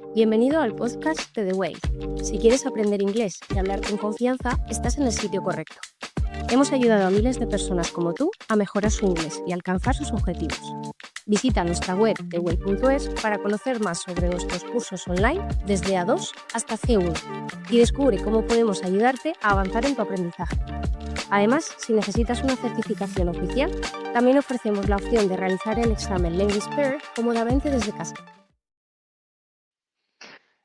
Bienvenido al podcast de The Way. Si quieres aprender inglés y hablar con confianza, estás en el sitio correcto. Hemos ayudado a miles de personas como tú a mejorar su inglés y alcanzar sus objetivos. Visita nuestra web theway.es para conocer más sobre nuestros cursos online desde A2 hasta C1 y descubre cómo podemos ayudarte a avanzar en tu aprendizaje. Además, si necesitas una certificación oficial, también ofrecemos la opción de realizar el examen Language Pair cómodamente desde casa.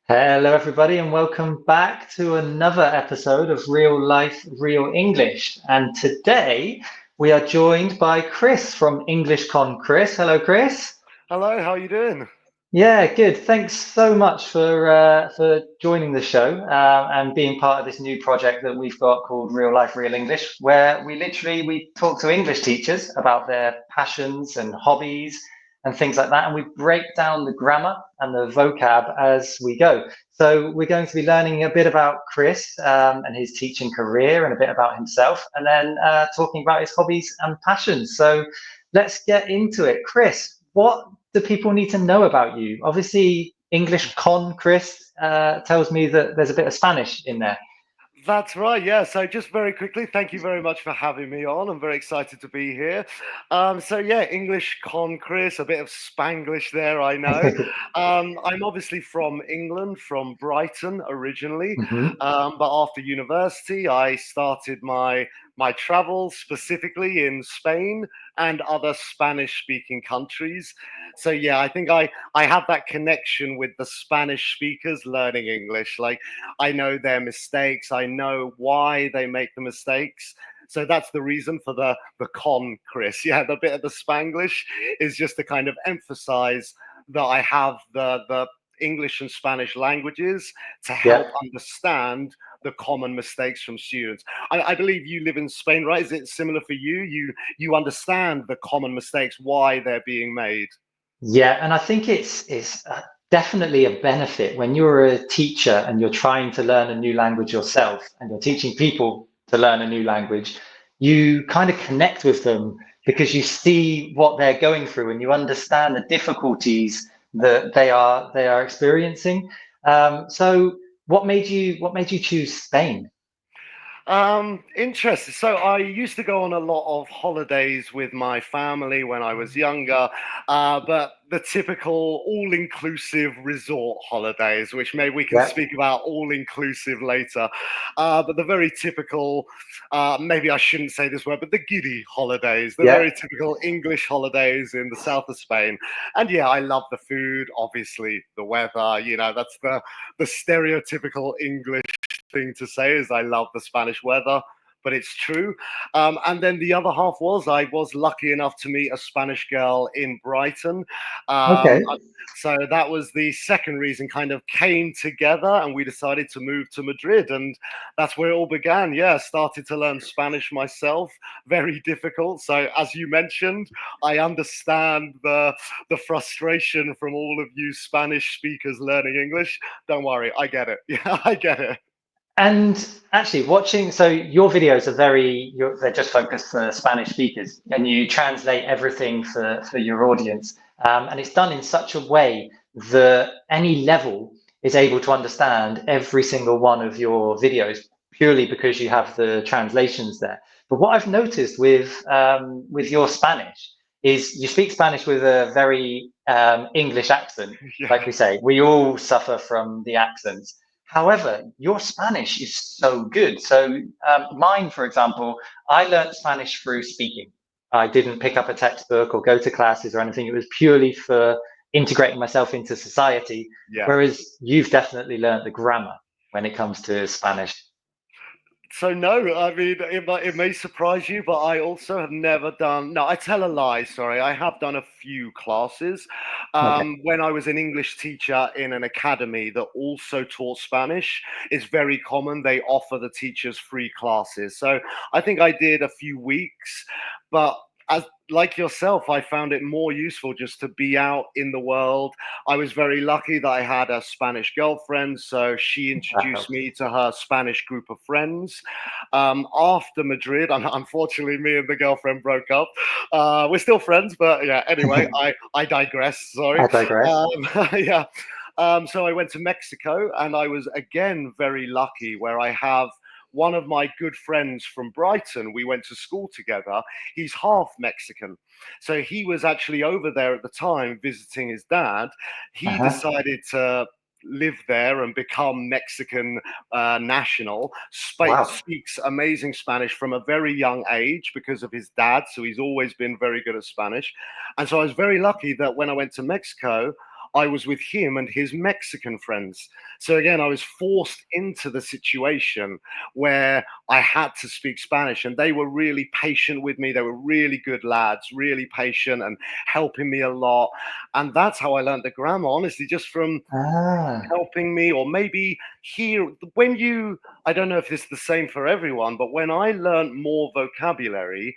Hello, everybody, and welcome back to another episode of Real Life, Real English. And today we are joined by Chris from EnglishConChris. Hello, Chris. Hello, how are you doing? Yeah, good. Thanks so much for joining the show and being part of this new project that we've got called Real Life, Real English, where we talk to English teachers about their passions and hobbies and things like that, and we break down the grammar and the vocab as we go. So we're going to be learning a bit about Chris and his teaching career and a bit about himself, and then talking about his hobbies and passions. So let's get into it. Chris, what do people need to know about you? Obviously, EnglishConChris tells me that there's a bit of Spanish in there. That's right, yeah. So just very quickly, thank you very much for having me on. I'm very excited to be here. EnglishConChris, a bit of Spanglish there, I know. I'm obviously from England, from Brighton originally. But after university, I started my travels specifically in Spain and other Spanish-speaking countries. So yeah, I think I have that connection with the Spanish speakers learning English. Like, I know their mistakes, I know why they make the mistakes. So that's the reason for the con, Chris. Yeah, the bit of the Spanglish is just to kind of emphasize that I have the English and Spanish languages to help understand the common mistakes from students. I believe you live in Spain, right? Is it similar for you? You understand the common mistakes, why they're being made. Yeah, and I think it's definitely a benefit when you're a teacher and you're trying to learn a new language yourself and you're teaching people to learn a new language. You kind of connect with them because you see what they're going through and you understand the difficulties that they are experiencing. So what made you choose Spain? Interesting. So I used to go on a lot of holidays with my family when I was younger, but the typical all-inclusive resort holidays, which maybe we can speak about all-inclusive later, but the very typical, maybe I shouldn't say this word, but the giddy holidays, the very typical English holidays in the south of Spain. And yeah, I love the food, obviously the weather, that's the stereotypical English thing to say is I love the Spanish weather, but it's true. And then the other half was I was lucky enough to meet a Spanish girl in Brighton. So that was the second reason, kind of came together and we decided to move to Madrid, and that's where it all began. Yeah, started to learn Spanish myself, very difficult. So as you mentioned, I understand the frustration from all of you Spanish speakers learning English. Don't worry, I get it. Yeah, I get it. And actually so your videos are they're just focused for Spanish speakers and you translate everything for your audience. And it's done in such a way that any level is able to understand every single one of your videos purely because you have the translations there. But what I've noticed with your Spanish is you speak Spanish with a very English accent, like we say. We all suffer from the accents. However, your Spanish is so good. So mine, for example, I learned Spanish through speaking. I didn't pick up a textbook or go to classes or anything. It was purely for integrating myself into society. Whereas you've definitely learned the grammar when it comes to Spanish. So no, I mean, it may surprise you, but I also have never done, no, I tell a lie, sorry. I have done a few classes. When I was an English teacher in an academy that also taught Spanish, it's very common. They offer the teachers free classes. So I think I did a few weeks, but like yourself, I found it more useful just to be out in the world. I was very lucky that I had a Spanish girlfriend, so she introduced me to her Spanish group of friends. After Madrid, unfortunately, me and the girlfriend broke up. We're still friends, but yeah, anyway, I digress, sorry. I digress. So I went to Mexico, and I was again very lucky where I have one of my good friends from Brighton. We went to school together. He's half Mexican. So he was actually over there at the time visiting his dad. He Uh-huh. decided to live there and become Mexican national, Wow. speaks amazing Spanish from a very young age because of his dad. So he's always been very good at Spanish. And so I was very lucky that when I went to Mexico, I was with him and his Mexican friends. So again, I was forced into the situation where I had to speak Spanish, and they were really patient with me. They were really good lads, really patient and helping me a lot. And that's how I learned the grammar, honestly, just from Ah, helping me, or maybe here when you, I don't know if this is the same for everyone, but when I learned more vocabulary,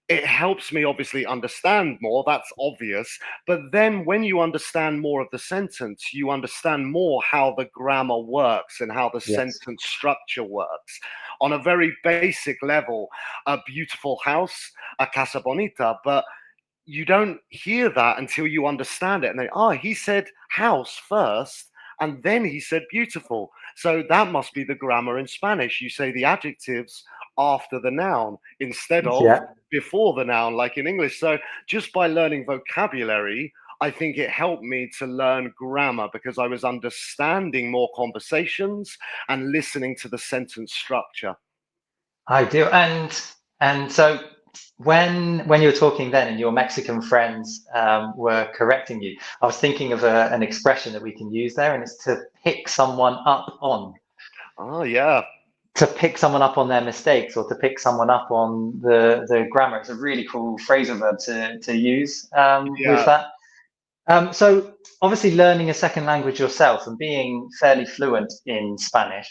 it helps me obviously understand more. That's obvious. But then when you understand more of the sentence, you understand more how the grammar works and how the yes. sentence structure works. On a very basic level, a beautiful house, a casa bonita, but you don't hear that until you understand it. And they, he said house first, and then he said beautiful. So that must be the grammar in Spanish. You say the adjectives after the noun instead of Yeah. before the noun, like in English. So just by learning vocabulary, I think it helped me to learn grammar because I was understanding more conversations and listening to the sentence structure. I do. And so when you were talking then and your Mexican friends were correcting you, I was thinking of an expression that we can use there, and it's to pick someone up on. Oh, yeah. To pick someone up on their mistakes, or to pick someone up on the grammar. It's a really cool phrasal verb to use with Yeah. that. So obviously learning a second language yourself and being fairly fluent in Spanish,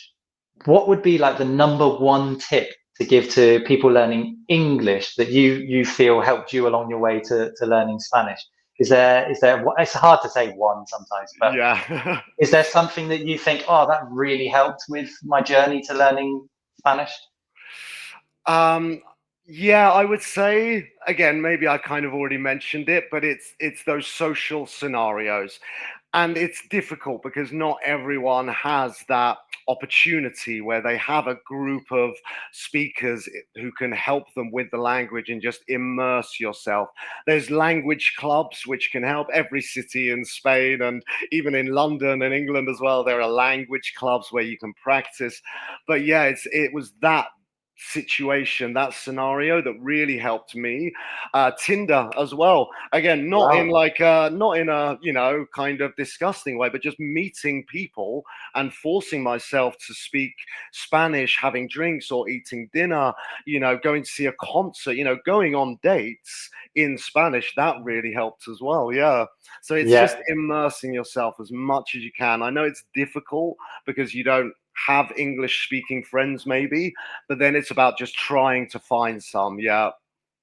what would be like the number one tip to give to people learning English that you feel helped you along your way to learning Spanish? Is there it's hard to say one sometimes, but Yeah. is there something that you think, oh, that really helped with my journey to learning Spanish? Um, yeah, I would say again, maybe I kind of already mentioned it, but it's those social scenarios. And it's difficult because not everyone has that opportunity where they have a group of speakers who can help them with the language and just immerse yourself. There's language clubs which can help every city in Spain, and even in London and England as well. There are language clubs where you can practice. But yeah, it was that situation, that scenario that really helped me. Tinder as well, again, not in Wow. like not in a kind of disgusting way, but just meeting people and forcing myself to speak Spanish, having drinks or eating dinner, going to see a concert, going on dates in Spanish. That really helped as well. Yeah, so it's just Yeah. immersing yourself as much as you can. I know it's difficult because you don't have English speaking friends maybe, but then it's about just trying to find some. Yeah.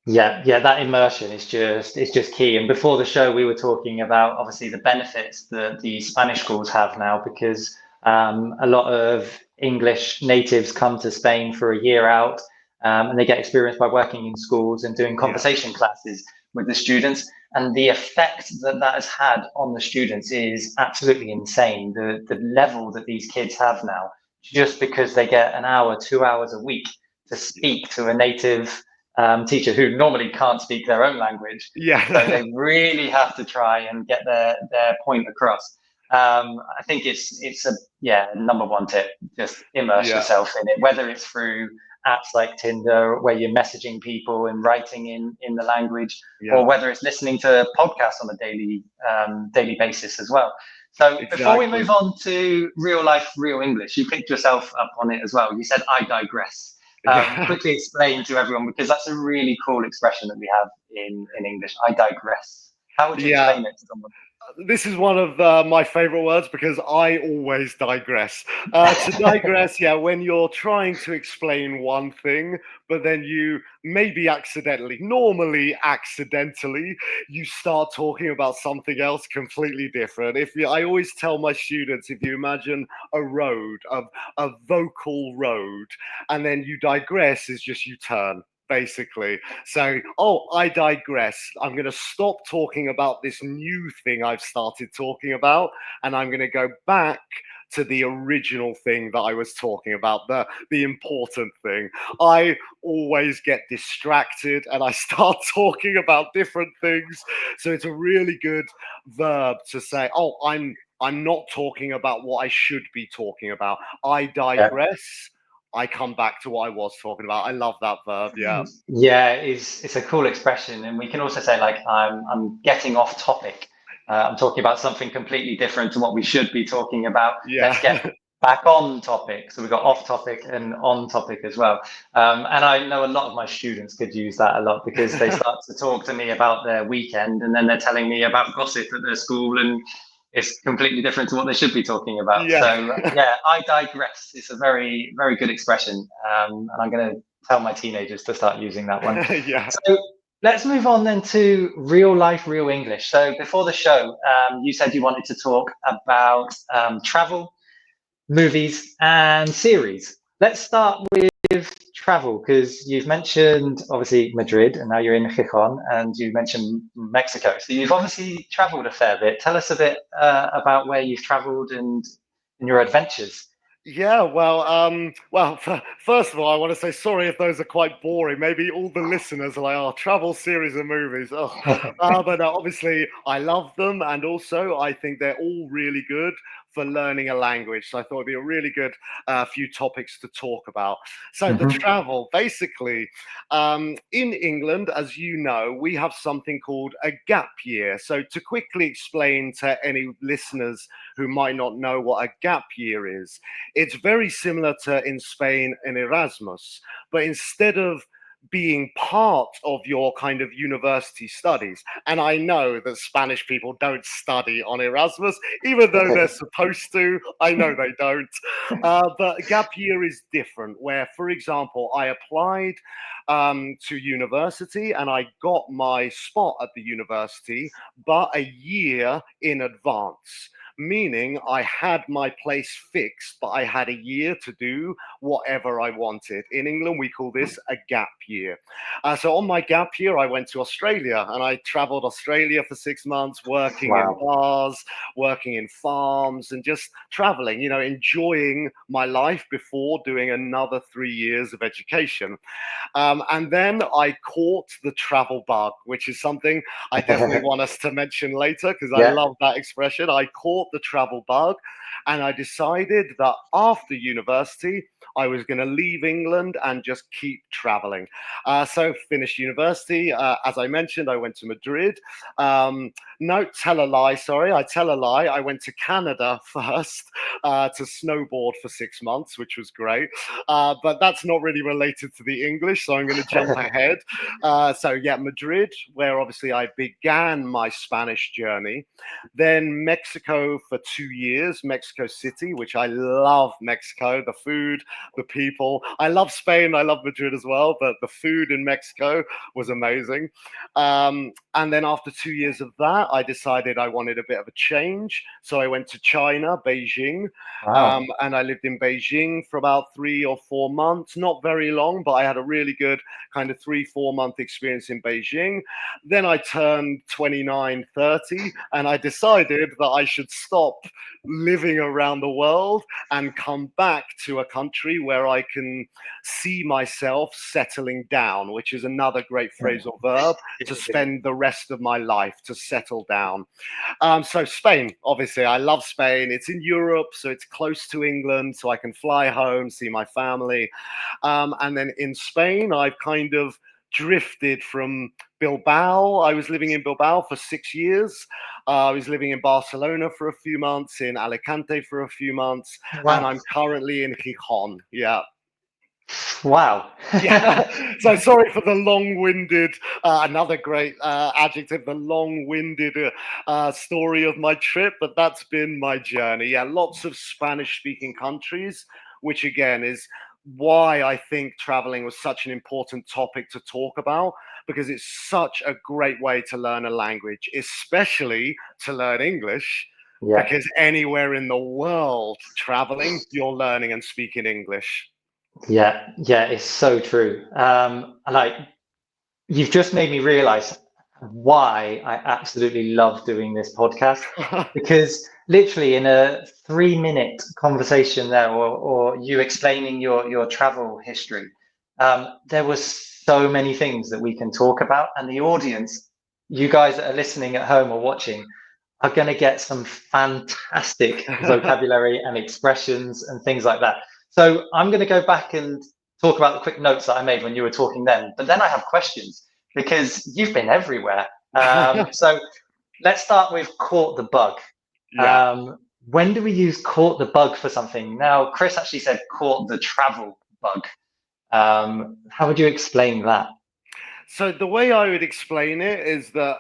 Yeah, that immersion is just key. And before the show, we were talking about obviously the benefits that the Spanish schools have now, because a lot of English natives come to Spain for a year out, and they get experience by working in schools and doing Yeah. conversation classes with the students. And the effect that that has had on the students is absolutely insane. The level that these kids have now, just because they get an hour, 2 hours a week to speak to a native teacher who normally can't speak their own language. So Yeah. they really have to try and get their point across. I think it's a number one tip. Just immerse Yeah. yourself in it, whether it's through apps like Tinder where you're messaging people and writing in the language, Yeah. or whether it's listening to podcasts on a daily basis as well. So before we Exactly. move on to real life, real English, you picked yourself up on it as well. You said, "I digress." Yeah. Quickly explain to everyone, because that's a really cool expression that we have in English. I digress. How would you Yeah. explain it to someone? This is one of my favorite words because I always digress. To digress, yeah, when you're trying to explain one thing, but then you maybe accidentally, normally accidentally, you start talking about something else completely different. I always tell my students, if you imagine a road, a vocal road, and then you digress is just you turn. basically. So, oh, I digress. I'm going to stop talking about this new thing I've started talking about, and I'm going to go back to the original thing that I was talking about, the important thing. I always get distracted and I start talking about different things. So it's a really good verb to say, oh, I'm not talking about what I should be talking about. I digress. I come back to what I was talking about. I love that verb. Yeah. Yeah, it's a cool expression, and we can also say like I'm getting off topic. I'm talking about something completely different to what we should be talking about. Let's Yeah. get back on topic. So we've got off topic and on topic as well. And I know a lot of my students could use that a lot because they start to talk to me about their weekend, and then they're telling me about gossip at their school, and it's completely different to what they should be talking about. Yeah. So yeah, I digress. It's a very, very good expression, and I'm going to tell my teenagers to start using that one. Yeah. So let's move on then to real life, real English. So before the show, you said you wanted to talk about travel, movies, and series. Let's start with travel because you've mentioned obviously Madrid and now you're in Gijón and you mentioned Mexico. So you've obviously traveled a fair bit. Tell us a bit about where you've traveled and your adventures. Yeah, first of all, I want to say sorry if those are quite boring. Maybe all the listeners are like, "Oh, travel series and movies." Oh, but obviously, I love them, and also I think they're all really good for learning a language. So I thought it'd be a really good few topics to talk about. So the travel, basically, in England, as you know, we have something called a gap year. So to quickly explain to any listeners who might not know what a gap year is, it's very similar to in Spain an Erasmus, but instead of being part of your kind of university studies. And I know that Spanish people don't study on Erasmus, even though they're supposed to. I know they don't. But gap year is different, where, for example, I applied to university and I got my spot at the university, but a year in advance. Meaning I had my place fixed, but I had a year to do whatever I wanted. In England, we call this a gap year. So on my gap year, I went to Australia and I traveled Australia for 6 months, working in bars, working in farms, and just traveling, you know, enjoying my life before doing another 3 years of education. And then I caught the travel bug, which is something I definitely want us to mention later because I love that expression. I caught the travel bug and I decided that after university, I was going to leave England and just keep traveling. So finished university. As I mentioned, I went to Madrid. No, tell a lie. Sorry, I tell a lie. I went to Canada first to snowboard for 6 months, which was great. But that's not really related to the English, so I'm going to jump ahead. So yeah, Madrid, where obviously I began my Spanish journey. Then Mexico for 2 years, Mexico City, which I love Mexico, the food, the people. I love Spain, I love Madrid as well, but the food in Mexico was amazing. And then after 2 years of that, I decided I wanted a bit of a change. So I went to China, Beijing, and I lived in Beijing for about 3 or 4 months. Not very long, but I had a really good kind of 3-4 month experience in Beijing. Then I turned 29, 30, and I decided that I should stop living around the world and come back to a country where I can see myself settling down, which is another great phrasal verb, to spend the rest of my life, to settle down. So Spain, obviously, I love Spain. It's in Europe, so it's close to England, so I can fly home, see my family. And then in Spain, I've kind of drifted from Bilbao. I was living in Bilbao for 6 years. I was living in Barcelona for a few months, in Alicante for a few months, and I'm currently in Gijón. Yeah. Wow. Yeah. So sorry for the long-winded, another great adjective, the long-winded story of my trip, but that's been my journey. Yeah, lots of Spanish-speaking countries, which again is why I think traveling was such an important topic to talk about, because it's such a great way to learn a language, especially to learn English, because anywhere in the world traveling, you're learning and speaking English. Yeah, yeah, it's so true. Like you've just made me realize why I absolutely love doing this podcast, because literally in a 3-minute conversation there, or you explaining your travel history, there was so many things that we can talk about, and the audience, you guys that are listening at home or watching, are going to get some fantastic vocabulary and expressions and things like that. So I'm going to go back and talk about the quick notes that I made when you were talking then, but then I have questions because you've been everywhere. So let's start with caught the bug. Yeah. When do we use caught the bug for something? Now, Chris actually said caught the travel bug. How would you explain that? So the way I would explain it is that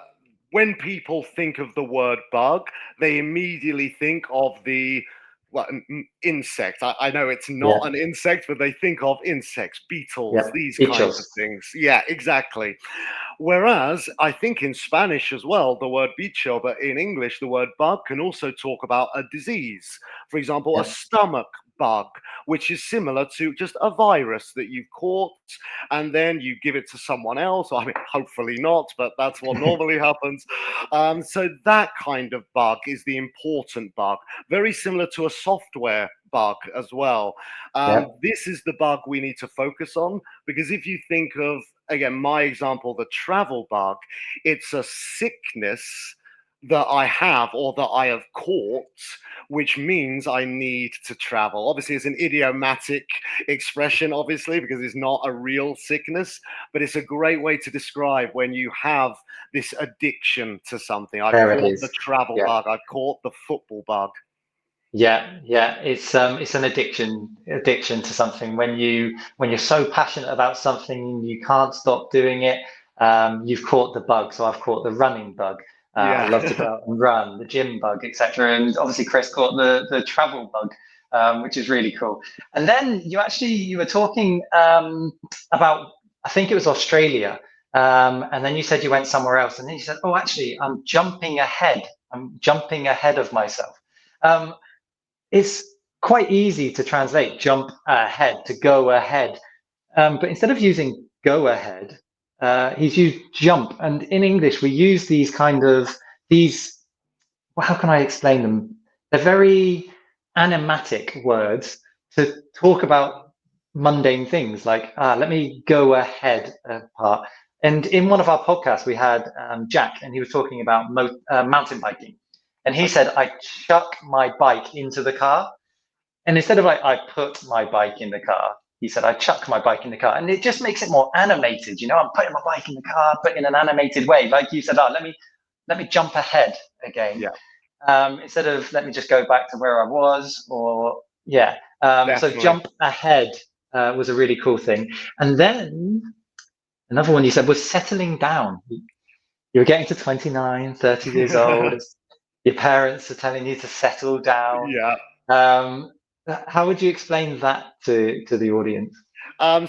when people think of the word bug, they immediately think of the insect. I know it's Yeah, not an insect, but they think of insects, beetles, yeah, these kinds of bichos. things. Yeah, exactly. Whereas I think in Spanish as well, the word bicho, but in English, the word bug can also talk about a disease. For example, a Yeah, stomach bug, which is similar to just a virus that you've caught and then you give it to someone else. I mean, hopefully not, but that's what normally happens. So that kind of bug is the important bug, very similar to a software bug as well. yeah, This is the bug we need to focus on because if you think of, again, my example, the travel bug, it's a sickness that I have or that I have caught, which means I need to travel. Obviously, it's an idiomatic expression, obviously, because it's not a real sickness, but it's a great way to describe when you have this addiction to something. I've there it caught the is. travel Yeah. bug, I've caught the football bug. Yeah, yeah, it's an addiction to something. When you're so passionate about something, you can't stop doing it. You've caught the bug. So I've caught the running bug. I love to Yeah. go out and run, the gym bug, etc. And obviously Chris caught the travel bug, which is really cool. And then you were talking about, I think it was Australia, and then you said you went somewhere else, and then you said, oh, actually, I'm jumping ahead. I'm jumping ahead of myself. Um, it's quite easy to translate jump ahead to go ahead. But instead of using go ahead, he's used jump. And in English, we use these, well, how can I explain them? They're very animatic words to talk about mundane things like, let me go ahead part. And in one of our podcasts, we had Jack, and he was talking about mountain biking. And he said, I chuck my bike into the car. And instead of like, I put my bike in the car, he said, I chuck my bike in the car. And it just makes it more animated. I'm putting my bike in the car, but in an animated way. Like you said, oh, let me jump ahead again. Yeah, Instead of let me just go back to where I was, or yeah. So definitely. jump ahead was a really cool thing. And then another one you said was settling down. You're getting to 29, 30 years old. Your parents are telling you to settle down. Yeah. Um, how would you explain that to the audience?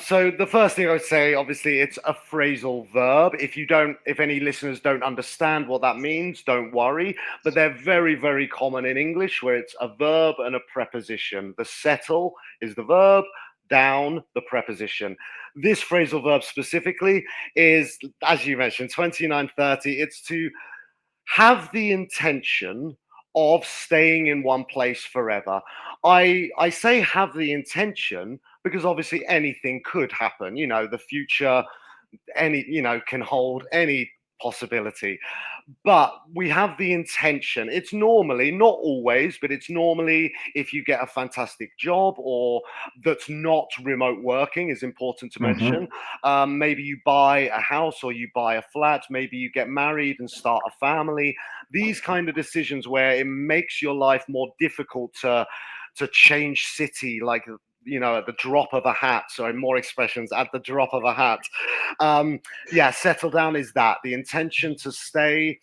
So the first thing I would say, obviously, it's a phrasal verb. If any listeners don't understand what that means, don't worry. But they're very, very common in English, where it's a verb and a preposition. The settle is the verb, down the preposition. This phrasal verb specifically is, as you mentioned, 29, 30. It's to have the intention of staying in one place forever. I say have the intention because obviously anything could happen. The future can hold any possibility, but we have the intention. It's normally, not always, but it's normally if you get a fantastic job or that's not remote working is important to mention. Hmm. Maybe you buy a house or you buy a flat, maybe you get married and start a family. These kind of decisions where it makes your life more difficult to change city, like at the drop of a hat. Sorry, more expressions, at the drop of a hat. Yeah, settle down is that the intention to stay.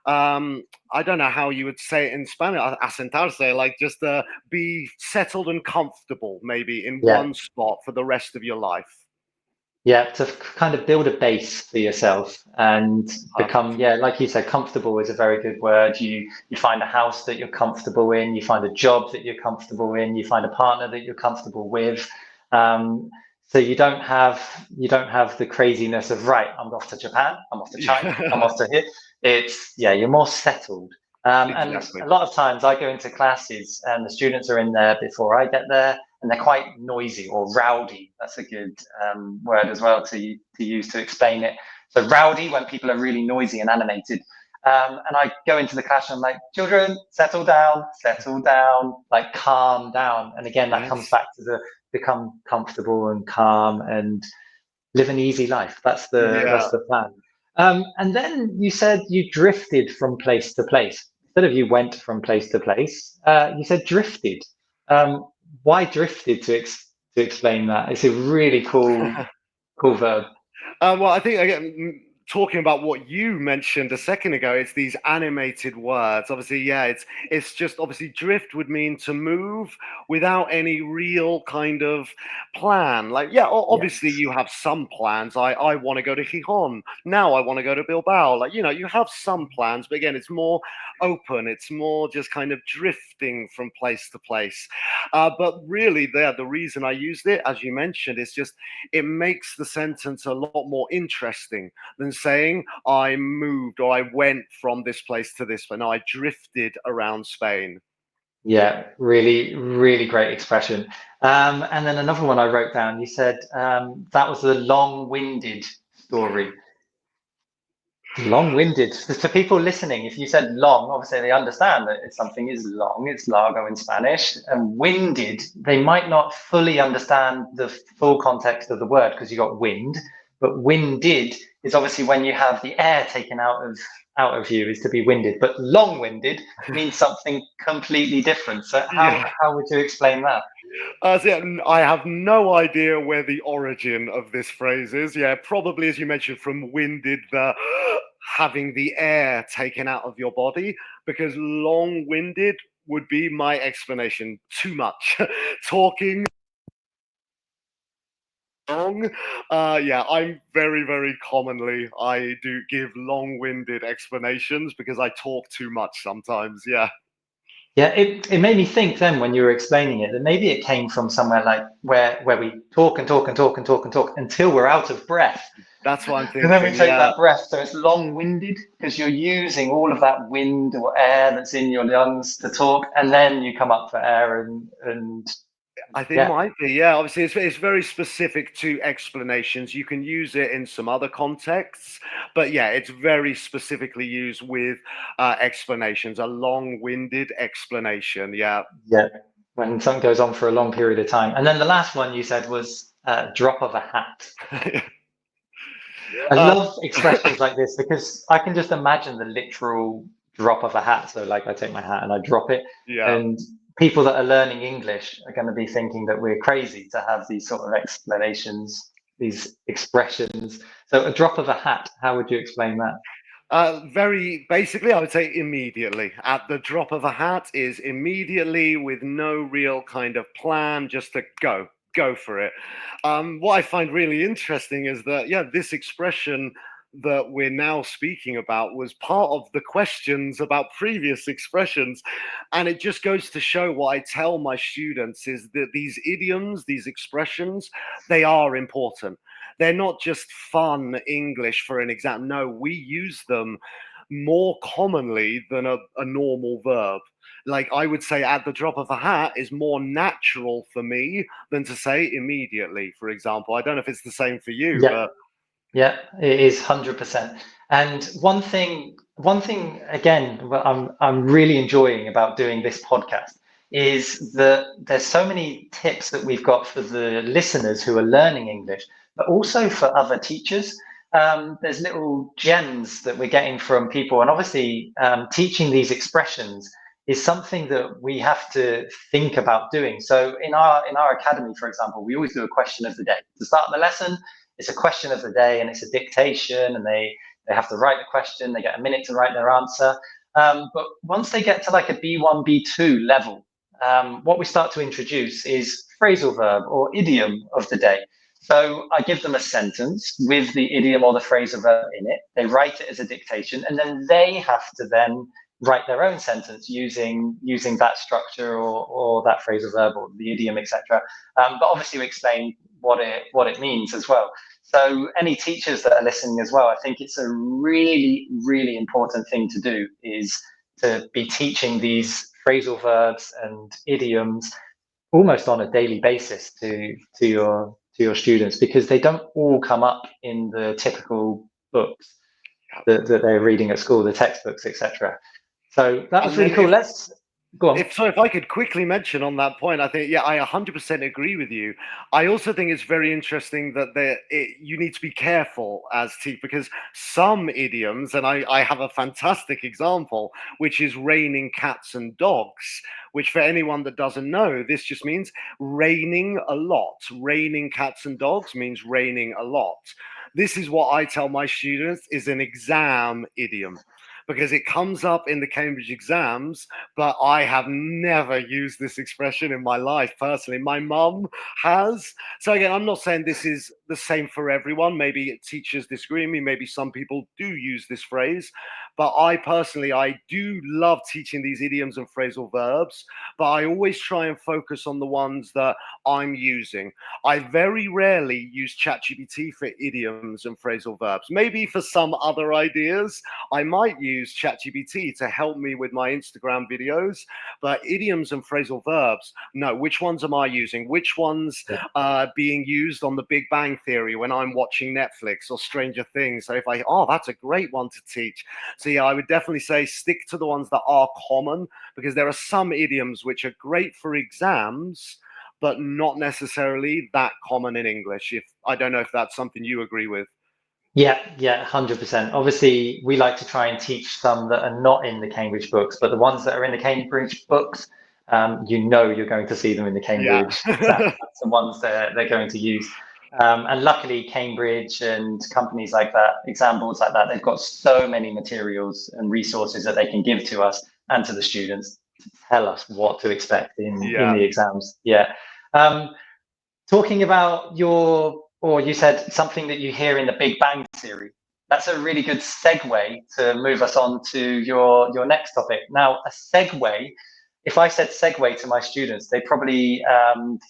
I don't know how you would say it in Spanish, asentarse, like just be settled and comfortable, maybe in Yeah, one spot for the rest of your life. yeah, to kind of build a base for yourself and Perfect. become, yeah, like you said, comfortable is a very good word. You find a house that you're comfortable in, you find a job that you're comfortable in, you find a partner that you're comfortable with. So you don't have the craziness of, right, I'm off to Japan, I'm off to China, I'm off to here. It's, yeah, you're more settled. And Exactly. a lot of times I go into classes and the students are in there before I get there, and they're quite noisy or rowdy. That's a good word as well to use to explain it. So rowdy, when people are really noisy and animated. And I go into the classroom, I'm like, children, settle down, like calm down. And again, that comes Yes. back to become comfortable and calm and live an easy life. That's Yeah. the plan. And then you said you drifted from place to place. Instead of you went from place to place, you said drifted. Why drifted to explain that? It's a really cool verb. Well, I think again, talking about what you mentioned a second ago, it's these animated words. Obviously, yeah, it's just obviously drift would mean to move without any real kind of plan. Like, yeah, obviously you have some plans. I want to go to Gijón. Now I want to go to Bilbao. Like, you know, you have some plans, but again, it's more open. It's more just kind of drifting from place to place. But really, the reason I used it, as you mentioned, is just it makes the sentence a lot more interesting than saying I moved or I went from this place to this place. No, I drifted around Spain. Yeah, really, really great expression. And then another one I wrote down, you said that was a long-winded story. Long-winded. For people listening, if you said long, obviously they understand that if something is long, it's largo in Spanish. And winded, they might not fully understand the full context of the word because you got wind. But winded is obviously when you have the air taken out of you, is to be winded. But long-winded means something completely different. So Yeah. how would you explain that? So I have no idea where the origin of this phrase is. Yeah, probably as you mentioned, from winded, the having the air taken out of your body, because long-winded would be my explanation. Too much talking. Long. Yeah, I'm very, very commonly, I do give long-winded explanations because I talk too much sometimes. Yeah. Yeah, it made me think then when you were explaining it that maybe it came from somewhere like where we talk and talk and talk and talk and talk until we're out of breath. That's what I'm And then we thinking. take Yeah. that breath. So it's long-winded because you're using all of that wind or air that's in your lungs to talk, and then you come up for air and I think it yeah. might be, yeah. Obviously, it's very specific to explanations. You can use it in some other contexts, but yeah, it's very specifically used with explanations, a long-winded explanation. Yeah. Yeah, when something goes on for a long period of time. And then the last one you said was drop of a hat. I uh, love expressions like this because I can just imagine the literal drop of a hat. So, like, I take my hat and I drop it, yeah. and people that are learning English are going to be thinking that we're crazy to have these sort of explanations, these expressions. So, a drop of a hat, how would you explain that? Very basically, I would say immediately. At the drop of a hat is immediately with no real kind of plan, just to go for it. What I find really interesting is that, yeah, this expression that we're now speaking about was part of the questions about previous expressions. And it just goes to show what I tell my students is that these idioms, these expressions, they are important. They're not just fun English for an exam. No, we use them more commonly than a normal verb. Like I would say at the drop of a hat is more natural for me than to say immediately, for example. I don't know if it's the same for you, Yeah, but yeah, it is 100%. And one thing again, what I'm really enjoying about doing this podcast is that there's so many tips that we've got for the listeners who are learning English, but also for other teachers. There's little gems that we're getting from people, and obviously, teaching these expressions is something that we have to think about doing. So in our academy, for example, we always do a question of the day to start the lesson. It's a question of the day, and it's a dictation, and they have to write the question. They get a minute to write their answer. But once they get to like a B1, B2 level, what we start to introduce is phrasal verb or idiom of the day. So I give them a sentence with the idiom or the phrasal verb in it. They write it as a dictation, and then they have to then write their own sentence using that structure or that phrasal verb or the idiom, etc. But obviously we explain what it means as well. So any teachers that are listening as well, I think it's a really, really important thing to do, is to be teaching these phrasal verbs and idioms almost on a daily basis to your students, because they don't all come up in the typical books that they're reading at school, the textbooks, etc. So that was really cool. Let's go on. If I could quickly mention on that point, I think, yeah, I 100% agree with you. I also think it's very interesting that you need to be careful as teachers, because some idioms, and I have a fantastic example, which is raining cats and dogs, which for anyone that doesn't know, this just means raining a lot. Raining cats and dogs means raining a lot. This is what I tell my students is an exam idiom, because it comes up in the Cambridge exams, but I have never used this expression in my life personally. My mum has. So again, I'm not saying this is the same for everyone. Maybe teachers disagree with me. Maybe some people do use this phrase. But I personally, I do love teaching these idioms and phrasal verbs, but I always try and focus on the ones that I'm using. I very rarely use ChatGPT for idioms and phrasal verbs. Maybe for some other ideas, I might use ChatGPT to help me with my Instagram videos, but idioms and phrasal verbs, no. Which ones am I using? Which ones are being used on the Big Bang Theory when I'm watching Netflix or Stranger Things? So that's a great one to teach. So yeah, I would definitely say stick to the ones that are common, because there are some idioms which are great for exams, but not necessarily that common in English. I don't know if that's something you agree with. Yeah, 100%. Obviously, we like to try and teach some that are not in the Cambridge books, but the ones that are in the Cambridge books, you're going to see them in the Cambridge exam. That's the ones that they're going to use. And luckily, Cambridge and companies like that, exam boards like that, they've got so many materials and resources that they can give to us and to the students to tell us what to expect in the exams. Yeah. Talking about you said something that you hear in the Big Bang Theory. That's a really good segue to move us on to your next topic. Now, a segue, if I said segue to my students, they probably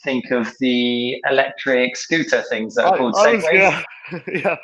think of the electric scooter things that are called segways. Yeah.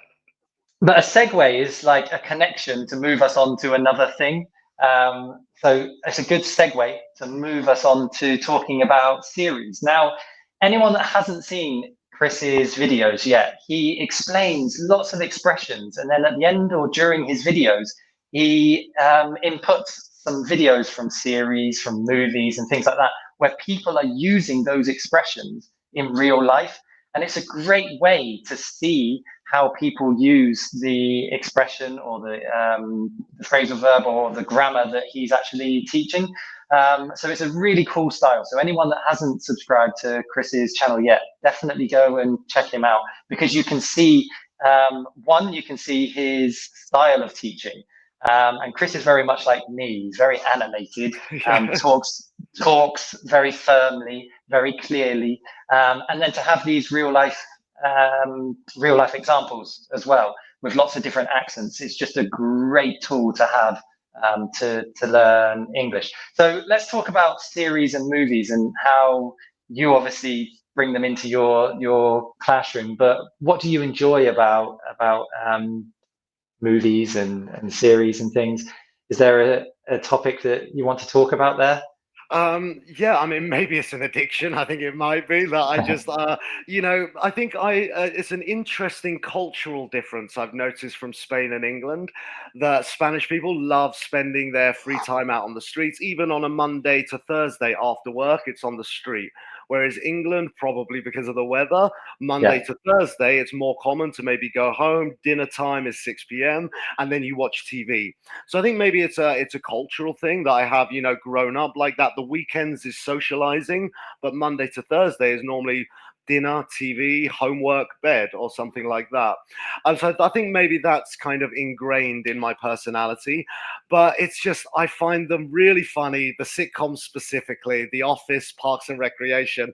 But a segue is like a connection to move us on to another thing. So it's a good segue to move us on to talking about series. Now, anyone that hasn't seen Chris's videos yet, he explains lots of expressions, and then at the end or during his videos, he inputs some videos from series, from movies and things like that, where people are using those expressions in real life. And it's a great way to see how people use the expression or the phrasal verb or the grammar that he's actually teaching. So it's a really cool style. So anyone that hasn't subscribed to Chris's channel yet, definitely go and check him out, because you can see, you can see his style of teaching. And Chris is very much like me. He's very animated, talks very firmly, very clearly. And then to have these real life examples as well with lots of different accents, it's just a great tool to have to learn English. So let's talk about series and movies and how you obviously bring them into your classroom. But what do you enjoy about movies and series and things? Is there a topic that you want to talk about there? Yeah, I mean, maybe it's an addiction. I think it might be that I just, I think it's an interesting cultural difference I've noticed from Spain and England, that Spanish people love spending their free time out on the streets. Even on a Monday to Thursday after work, it's on the street. Whereas England, probably because of the weather, Monday to Thursday, it's more common to maybe go home. Dinner time is 6 p.m. and then you watch TV. So I think maybe it's a cultural thing that I have, grown up like that. The weekends is socializing, but Monday to Thursday is normally dinner, TV, homework, bed, or something like that. And so I think maybe that's kind of ingrained in my personality. But it's just, I find them really funny, the sitcoms specifically, The Office, Parks and Recreation.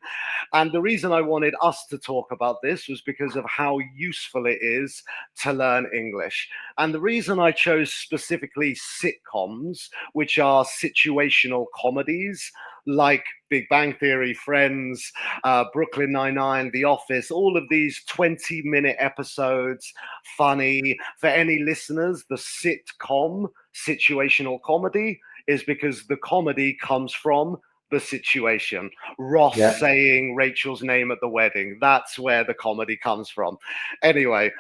And the reason I wanted us to talk about this was because of how useful it is to learn English. And the reason I chose specifically sitcoms, which are situational comedies like Big Bang Theory, Friends, Brooklyn Nine-Nine, The Office, all of these 20-minute episodes, funny. For any listeners, the sitcom, situational comedy, is because the comedy comes from the situation. Ross saying Rachel's name at the wedding. That's where the comedy comes from. Anyway,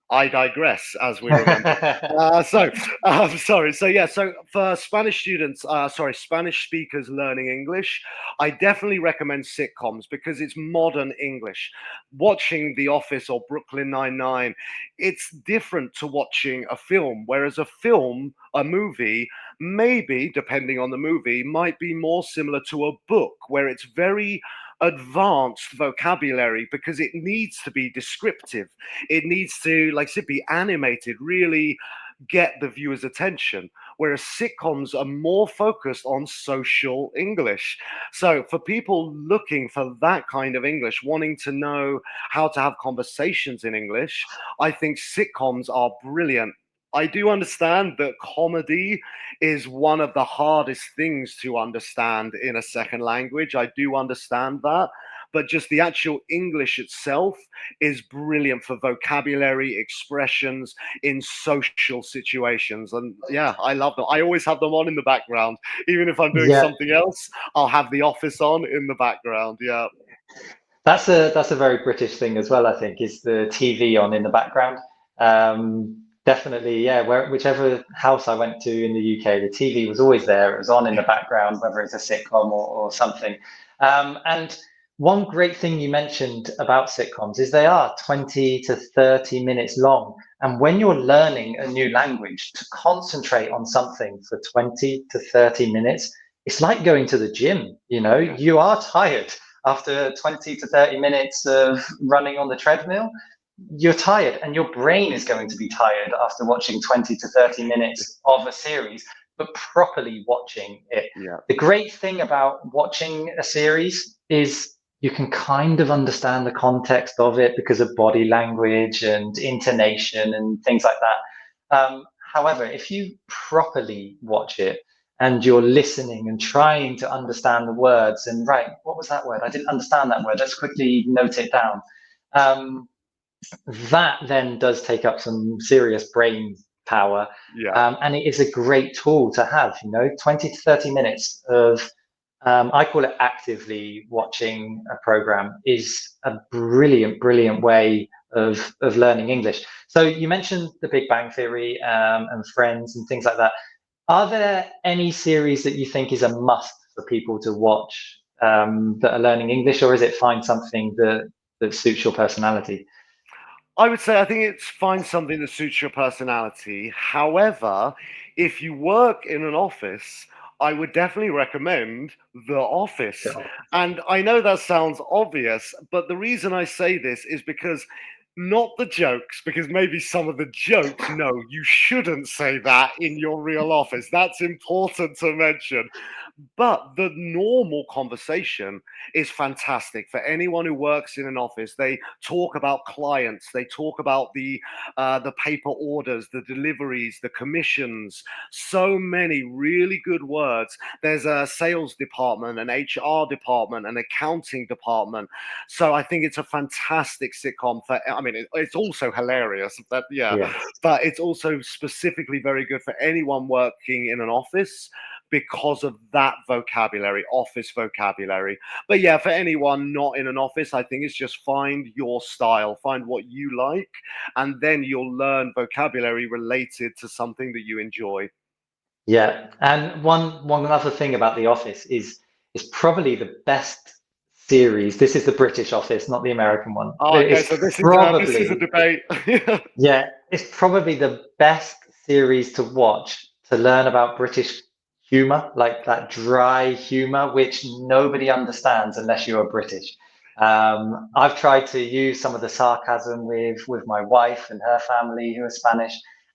I digress, as we remember. Sorry. So for Spanish students, Spanish speakers learning English, I definitely recommend sitcoms because it's modern English. Watching The Office or Brooklyn Nine-Nine, it's different to watching a film, whereas a movie, maybe, depending on the movie, might be more similar to a book where it's very advanced vocabulary because it needs to be descriptive. It needs to, like I said, be animated, really get the viewer's attention. Whereas sitcoms are more focused on social English. So for people looking for that kind of English, wanting to know how to have conversations in English, I think sitcoms are brilliant. I do understand that comedy is one of the hardest things to understand in a second language. I do understand that. But just the actual English itself is brilliant for vocabulary, expressions in social situations. And yeah, I love them. I always have them on in the background. Even if I'm doing something else, I'll have The Office on in the background. Yeah. That's a very British thing as well, I think, is the TV on in the background. Definitely, yeah. Whichever house I went to in the UK, the TV was always there. It was on in the background, whether it's a sitcom or something. And one great thing you mentioned about sitcoms is they are 20 to 30 minutes long. And when you're learning a new language, to concentrate on something for 20 to 30 minutes, it's like going to the gym. You are tired after 20 to 30 minutes of running on the treadmill. You're tired, and your brain is going to be tired after watching 20 to 30 minutes of a series, but properly watching it. The great thing about watching a series is you can kind of understand the context of it because of body language and intonation and things like that. However, if you properly watch it and you're listening and trying to understand the words and, right, what was that word? I didn't understand that word. Let's quickly note it down. That then does take up some serious brain power. And it is a great tool to have, 20 to 30 minutes of, I call it actively watching a program, is a brilliant way of learning English. So you mentioned The Big Bang Theory and Friends and things like that. Are there any series that you think is a must for people to watch that are learning English, or is it find something that suits your personality? I would say I think it's find something that suits your personality. However, if you work in an office, I would definitely recommend The Office. And I know that sounds obvious, but the reason I say this is because not the jokes, because maybe some of the jokes, no, you shouldn't say that in your real office. That's important to mention. But the normal conversation is fantastic for anyone who works in an office. They talk about clients, they talk about the paper orders, the deliveries, the commissions. So many really good words. There's a sales department, an HR department, an accounting department. So I think it's a fantastic sitcom. It's also hilarious, but but it's also specifically very good for anyone working in an office, because of that vocabulary, office vocabulary. But yeah, for anyone not in an office, I think it's just find your style, find what you like, and then you'll learn vocabulary related to something that you enjoy. Yeah, and one other thing about The Office is probably the best series. This is the British Office, not the American one. Oh, okay, so this is a debate. Yeah, it's probably the best series to watch to learn about British humor, like that dry humor, which nobody understands unless you are British. I've tried to use some of the sarcasm with my wife and her family who are Spanish,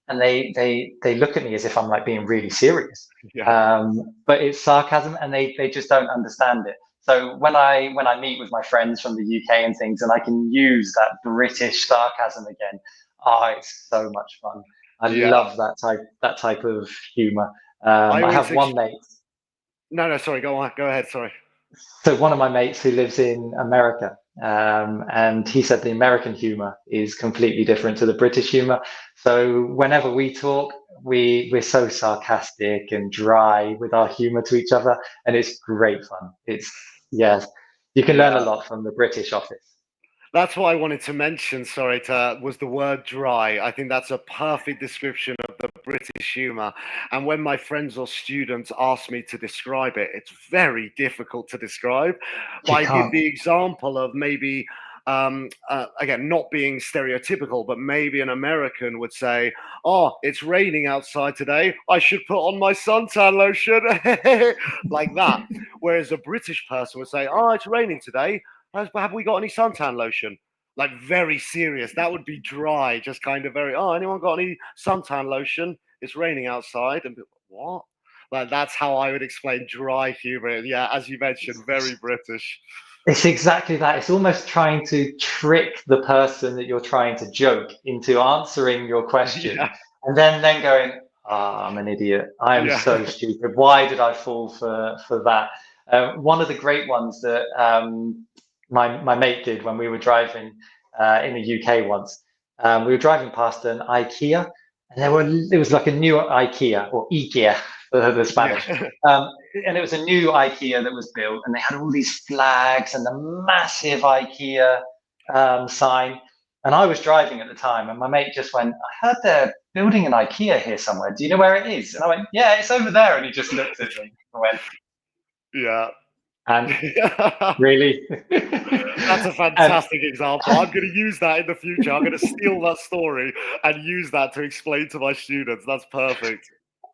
and they look at me as if I'm like being really serious. Yeah. But it's sarcasm, and they just don't understand it. So when I meet with my friends from the UK and things, and I can use that British sarcasm again, oh, it's so much fun. I Yeah. love that type of humor. I I always have one mate. No, sorry, go on. Go ahead, sorry. So one of my mates who lives in America, and he said the American humor is completely different to the British humor. So whenever we talk, we're so sarcastic and dry with our humor to each other, and it's great fun. It's yes, you can learn a Yeah. lot from the British office. That's what I wanted to mention, sorry, was the word dry. I think that's a perfect description of the British humour. And when my friends or students ask me to describe it, it's very difficult to describe. But You I give can't. the example of maybe, again, not being stereotypical, but maybe an American would say, "Oh, it's raining outside today. I should put on my suntan lotion," like that. Whereas a British person would say, "Oh, it's raining today. Have we got any suntan lotion?" Like very serious. That would be dry, just kind of very, "Oh, anyone got any suntan lotion? It's raining outside." And what? Like that's how I would explain dry humor. Yeah, as you mentioned, very British. It's exactly that. It's almost trying to trick the person that you're trying to joke into answering your question, Yeah, and then going, "Ah, I'm an idiot. I am yeah, so stupid. Why did I fall for that?" One of the great ones that my mate did when we were driving in the UK once. We were driving past an IKEA, and it was like a new IKEA or IKEA for the Spanish. yeah, Um, and it was a new IKEA that was built, and they had all these flags and the massive IKEA sign. And I was driving at the time, and my mate just went, "I heard they're building an IKEA here somewhere. Do you know where it is?" And I went, "Yeah, it's over there." And he just looked at me and went, yeah. "And really?" That's a and fantastic example. I'm going to use that in the future. I'm going to steal that story and use that to explain to my students. That's perfect.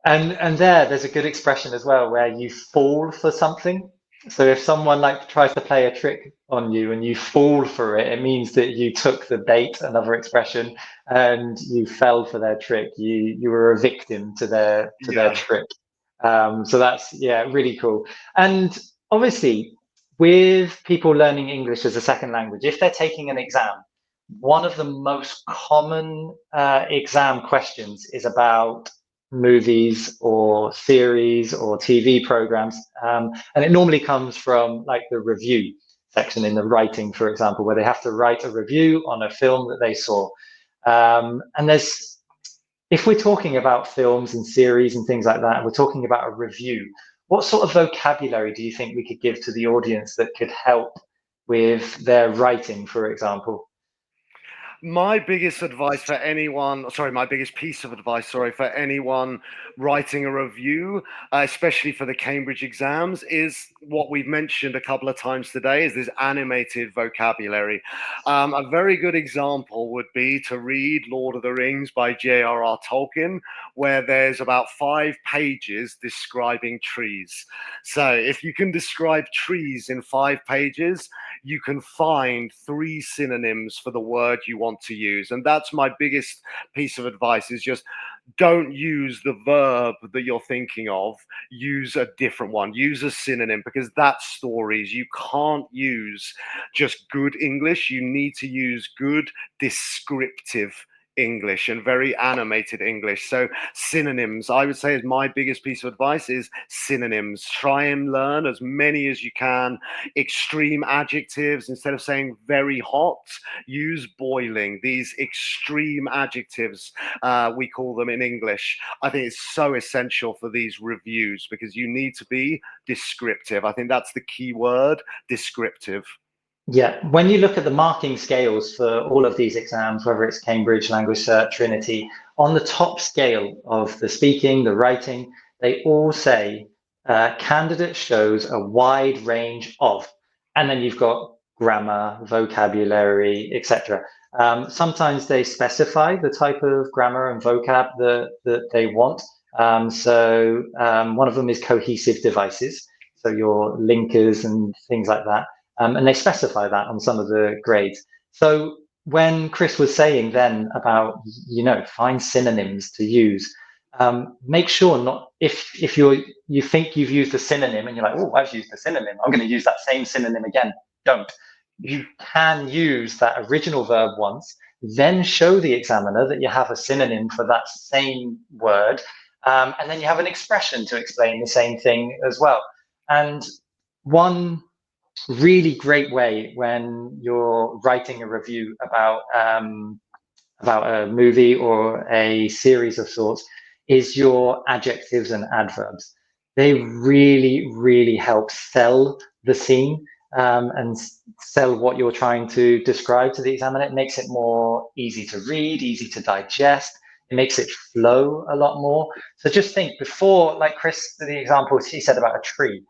and there's a good expression as well where you fall for something. So if someone like tries to play a trick on you and you fall for it, it means that you took the bait, another expression, and you fell for their trick. You were a victim to their Yeah. trick. So that's yeah, really cool. And obviously, with people learning English as a second language, if they're taking an exam, one of the most common exam questions is about movies or series or TV programs. And it normally comes from like the review section in the writing, for example, where they have to write a review on a film that they saw. And if we're talking about films and series and things like that, and we're talking about a review, what sort of vocabulary do you think we could give to the audience that could help with their writing, for example? My biggest advice for anyone, sorry, my biggest piece of advice, sorry, for anyone writing a review, especially for the Cambridge exams, is what we've mentioned a couple of times today, is this animated vocabulary. A very good example would be to read Lord of the Rings by J.R.R. Tolkien, where there's about 5 pages describing trees. So if you can describe trees in 5 pages, you can find 3 synonyms for the word you want to use. And that's my biggest piece of advice, is just don't use the verb that you're thinking of. Use a different one. Use a synonym, because that's stories. You can't use just good English. You need to use good descriptive English and very animated English. So synonyms, I would say, is my biggest piece of advice, is synonyms. Try and learn as many as you can. Extreme adjectives, instead of saying very hot, use boiling. These extreme adjectives, we call them in English. I think it's so essential for these reviews, because you need to be descriptive. I think that's the key word, descriptive. Yeah, when you look at the marking scales for all of these exams, whether it's Cambridge, Language Cert, Trinity, on the top scale of the speaking, the writing, they all say candidate shows a wide range of, and then you've got grammar, vocabulary, etc. Sometimes they specify the type of grammar and vocab that they want. One of them is cohesive devices, so your linkers and things like that. And they specify that on some of the grades. So when Chris was saying then about, find synonyms to use, make sure not, if you think you've used a synonym and you're like, oh, I've used a synonym, I'm going to use that same synonym again. Don't. You can use that original verb once, then show the examiner that you have a synonym for that same word, and then you have an expression to explain the same thing as well. And one really great way when you're writing a review about a movie or a series of sorts is your adjectives and adverbs. They really, really help sell the scene, and sell what you're trying to describe to the examiner. It makes it more easy to read, easy to digest. It makes it flow a lot more. So just think before, like Chris, the example he said about a tree,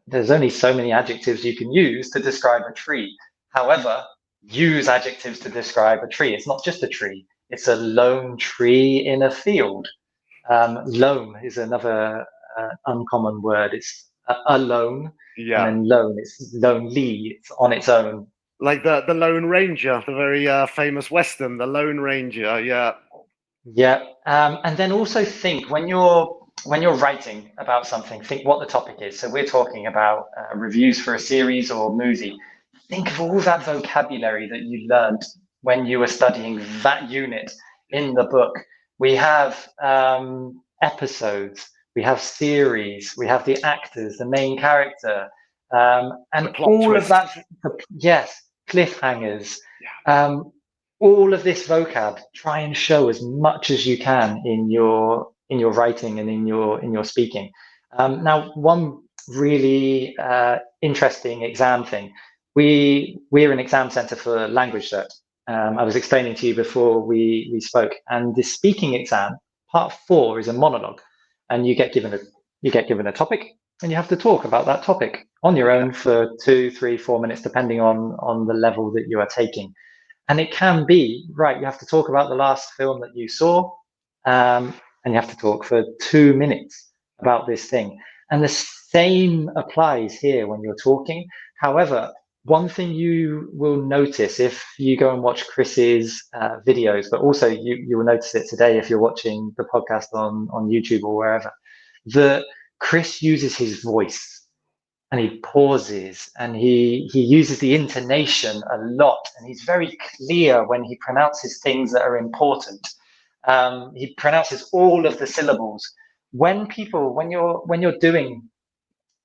there's only so many adjectives you can use to describe a tree. However, use adjectives to describe a tree. It's not just a tree, it's a lone tree in a field. Lone is another uncommon word. It's alone, and then lone, it's lonely, it's on its own. Like the Lone Ranger, the very famous Western, the Lone Ranger, yeah. Yeah, and then also think when you're writing about something, think what the topic is. So we're talking about reviews for a series or movie. Think of all that vocabulary that you learned when you were studying that unit in the book. We have episodes, we have series, we have the actors, the main character, and all of that. Yes, cliffhangers. Yeah. All of this vocab, try and show as much as you can in your writing and in your speaking. Now, one really interesting exam thing. We're an exam center for language cert. I was explaining to you before we spoke, and the speaking exam, part 4, is a monologue, and you get given a topic, and you have to talk about that topic on your own for 2, 3, 4 minutes, depending on the level that you are taking. And it can be, right, you have to talk about the last film that you saw, and you have to talk for 2 minutes about this thing. And the same applies here when you're talking. However, one thing you will notice if you go and watch Chris's videos, but also you will notice it today if you're watching the podcast on YouTube or wherever, that Chris uses his voice. And he pauses, and he uses the intonation a lot, and he's very clear when he pronounces things that are important. He pronounces all of the syllables. When you're doing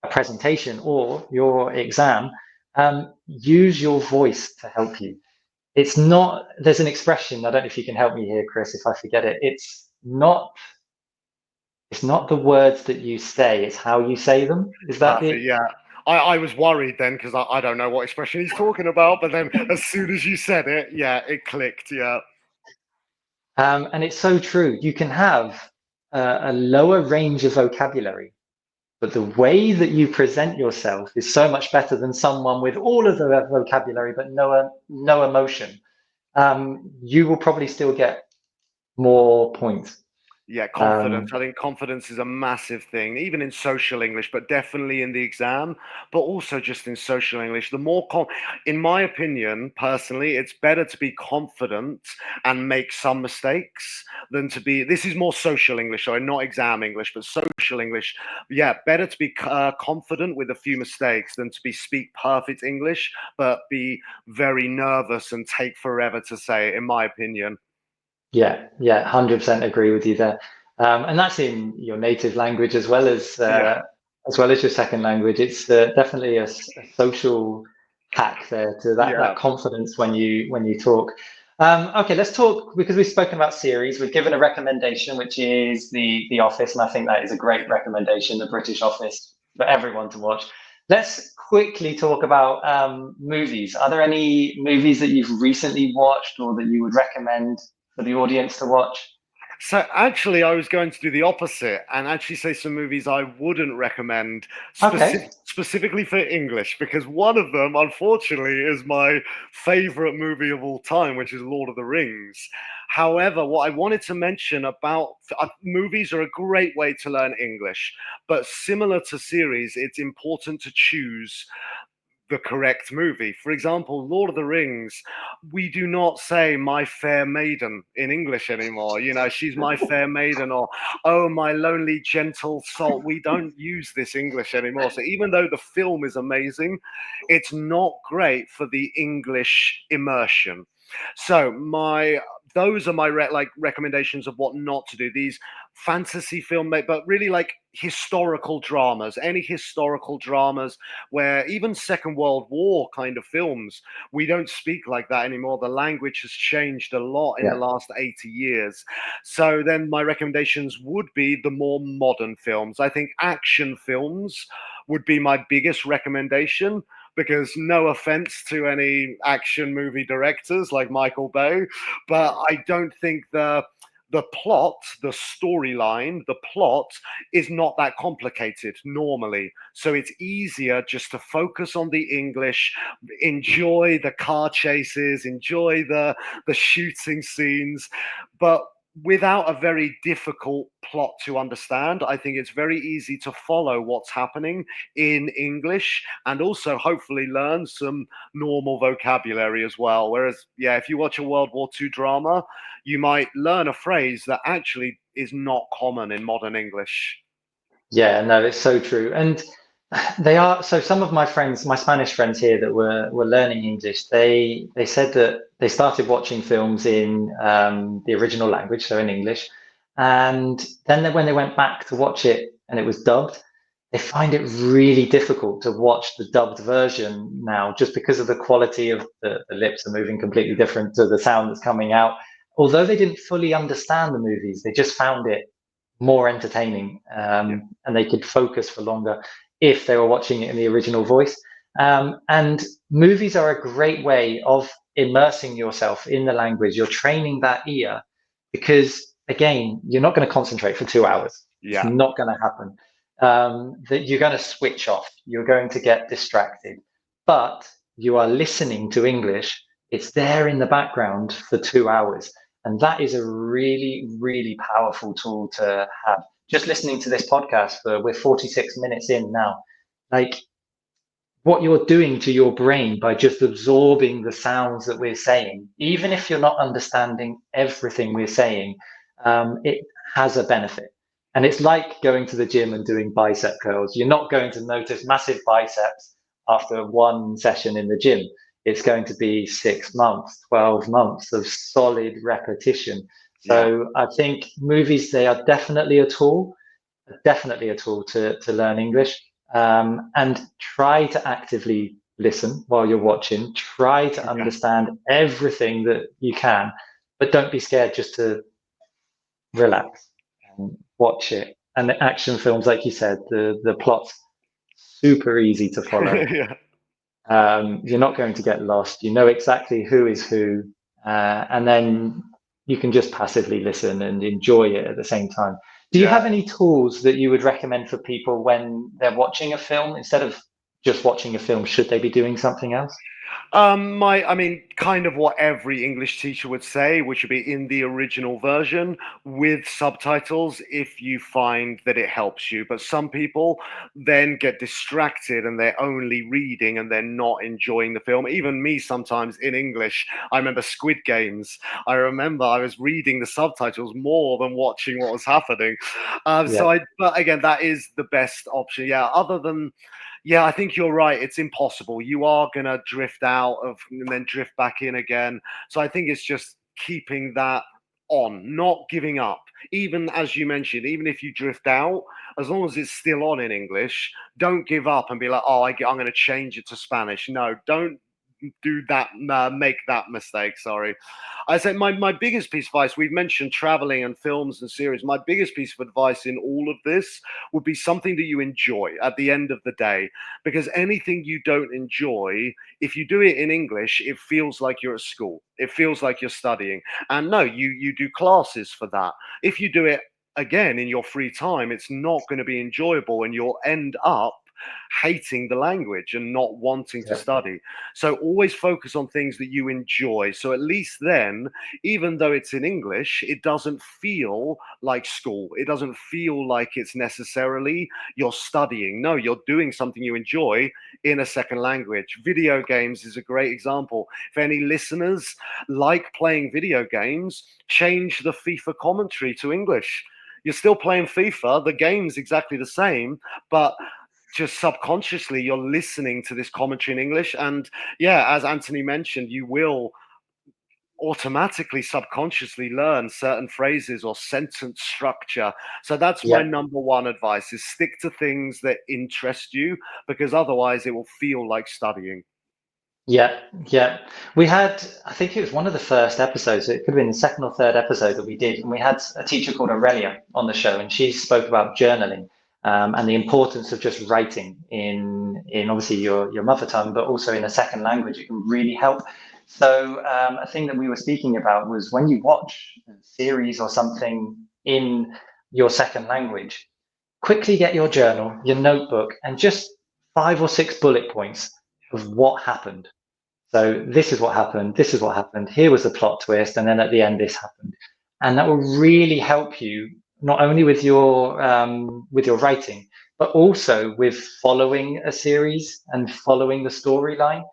a presentation or your exam, use your voice to help you. It's not. There's an expression. I don't know if you can help me here, Chris, if I forget it. It's not the words that you say, it's how you say them. Is that it? Yeah. I was worried then because I don't know what expression he's talking about, but then as soon as you said it, yeah, it clicked, yeah. And it's so true. You can have a lower range of vocabulary, but the way that you present yourself is so much better than someone with all of the vocabulary but no emotion. You will probably still get more points. Yeah, confidence. I think confidence is a massive thing, even in social English, but definitely in the exam, but also just in social English. The more, in my opinion, personally, it's better to be confident and make some mistakes than to be. This is more social English, sorry, not exam English, but social English. Yeah, better to be confident with a few mistakes than to speak perfect English, but be very nervous and take forever to say it, in my opinion. Yeah, 100% agree with you there. And that's in your native language as well as your second language. It's definitely a social hack there to that confidence when you talk. Okay, let's talk, because we've spoken about series. We've given a recommendation, which is the Office, and I think that is a great recommendation, the British Office, for everyone to watch. Let's quickly talk about movies. Are there any movies that you've recently watched or that you would recommend for the audience to watch? So actually, I was going to do the opposite and actually say some movies I wouldn't recommend specifically for English, because one of them, unfortunately, is my favorite movie of all time, which is Lord of the Rings. However, what I wanted to mention about movies are a great way to learn English, but similar to series, it's important to choose the correct movie. For example, Lord of the Rings, we do not say my fair maiden in English anymore. You know, she's my fair maiden, or oh, my lonely, gentle soul. We don't use this English anymore. So even though the film is amazing, it's not great for the English immersion. So those are my recommendations of what not to do. These fantasy film, but really like historical dramas, any historical dramas where even Second World War kind of films, we don't speak like that anymore. The language has changed a lot in the last 80 years. So then my recommendations would be the more modern films. I think action films would be my biggest recommendation, because no offense to any action movie directors like Michael Bay, but I don't think the plot, the storyline, the plot is not that complicated normally. So it's easier just to focus on the English, enjoy the car chases, enjoy the shooting scenes, but without a very difficult plot to understand. I think it's very easy to follow what's happening in English, and also hopefully learn some normal vocabulary as well. Whereas, yeah, if you watch a World War II drama, you might learn a phrase that actually is not common in modern English. Yeah, no, it's so true. And they are, so some of my friends, my Spanish friends here that were learning English, they said that they started watching films in the original language, so in English, and then when they went back to watch it and it was dubbed, they find it really difficult to watch the dubbed version now, just because of the quality of the lips are moving completely different to the sound that's coming out. Although they didn't fully understand the movies, they just found it more entertaining, and they could focus for longer if they were watching it in the original voice. And movies are a great way of immersing yourself in the language. You're training that ear, because again, you're not going to concentrate for 2 hours. It's Yeah, not going to happen. That you're going to switch off. You're going to get distracted. But you are listening to English. It's there in the background for 2 hours. And that is a really, really powerful tool to have. Just listening to this podcast, we're 46 minutes in now. Like, what you're doing to your brain by just absorbing the sounds that we're saying, even if you're not understanding everything we're saying, it has a benefit. And it's like going to the gym and doing bicep curls. You're not going to notice massive biceps after one session in the gym. It's going to be 6 months, 12 months of solid repetition. yeah, So I think movies, they are definitely a tool to learn English. And try to actively listen while you're watching. Try to yeah, understand everything that you can, but don't be scared just to relax and watch it. And the action films, like you said, the plot's super easy to follow. yeah. You're not going to get lost. You know exactly who is who, and then you can just passively listen and enjoy it at the same time. Do you Yeah. have any tools that you would recommend for people when they're watching a film? Instead of just watching a film, should they be doing something else? I mean, kind of what every English teacher would say, which would be in the original version with subtitles if you find that it helps you. But some people then get distracted and they're only reading and they're not enjoying the film. Even me, sometimes in English, I remember Squid Games. I remember I was reading the subtitles more than watching what was happening. Yeah. But again, that is the best option. Yeah. Other than, yeah, I think you're right. It's impossible. You are going to drift out of and then drift back in again. So I think it's just keeping that on, not giving up. Even as you mentioned, even if you drift out, as long as it's still on in English, don't give up and be like, oh, I'm going to change it to Spanish. No, don't do that, make that mistake. Sorry. I said my biggest piece of advice, we've mentioned traveling and films and series. My biggest piece of advice in all of this would be something that you enjoy at the end of the day. Because anything you don't enjoy, if you do it in English, it feels like you're at school. It feels like you're studying. And no, you do classes for that. If you do it again in your free time, it's not going to be enjoyable, and you'll end up hating the language and not wanting to study. So always focus on things that you enjoy. So at least then, even though it's in English, it doesn't feel like school. It doesn't feel like it's necessarily you're studying. No, you're doing something you enjoy in a second language. Video games is a great example. If any listeners like playing video games, change the FIFA commentary to English. You're still playing FIFA, the game's exactly the same, but just subconsciously you're listening to this commentary in English. And yeah, as Anthony mentioned, you will automatically subconsciously learn certain phrases or sentence structure. So that's my number one advice, is stick to things that interest you, because otherwise it will feel like studying. Yeah, yeah. We had, I think it was one of the first episodes, it could have been the second or third episode that we did, and we had a teacher called Aurelia on the show, and she spoke about journaling, and the importance of just writing in obviously your mother tongue, but also in a second language. It can really help. So a thing that we were speaking about was when you watch a series or something in your second language, quickly get your journal, your notebook, and just 5 or 6 bullet points of what happened. So this is what happened, this is what happened, here was the plot twist, and then at the end this happened. And that will really help you not only with your writing, but also with following a series and following the storyline.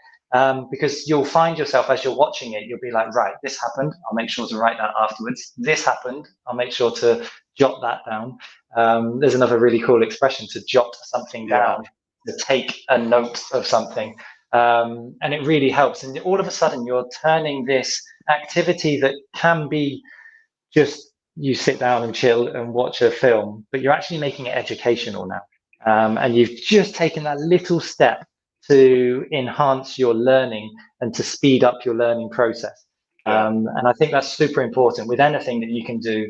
Because you'll find yourself as you're watching it, you'll be like, right, this happened, I'll make sure to write that afterwards. This happened, I'll make sure to jot that down. There's another really cool expression, to jot something down, to take a note of something. And it really helps. And all of a sudden, you're turning this activity that can be just you sit down and chill and watch a film, but you're actually making it educational now. And you've just taken that little step to enhance your learning and to speed up your learning process. And I think that's super important with anything that you can do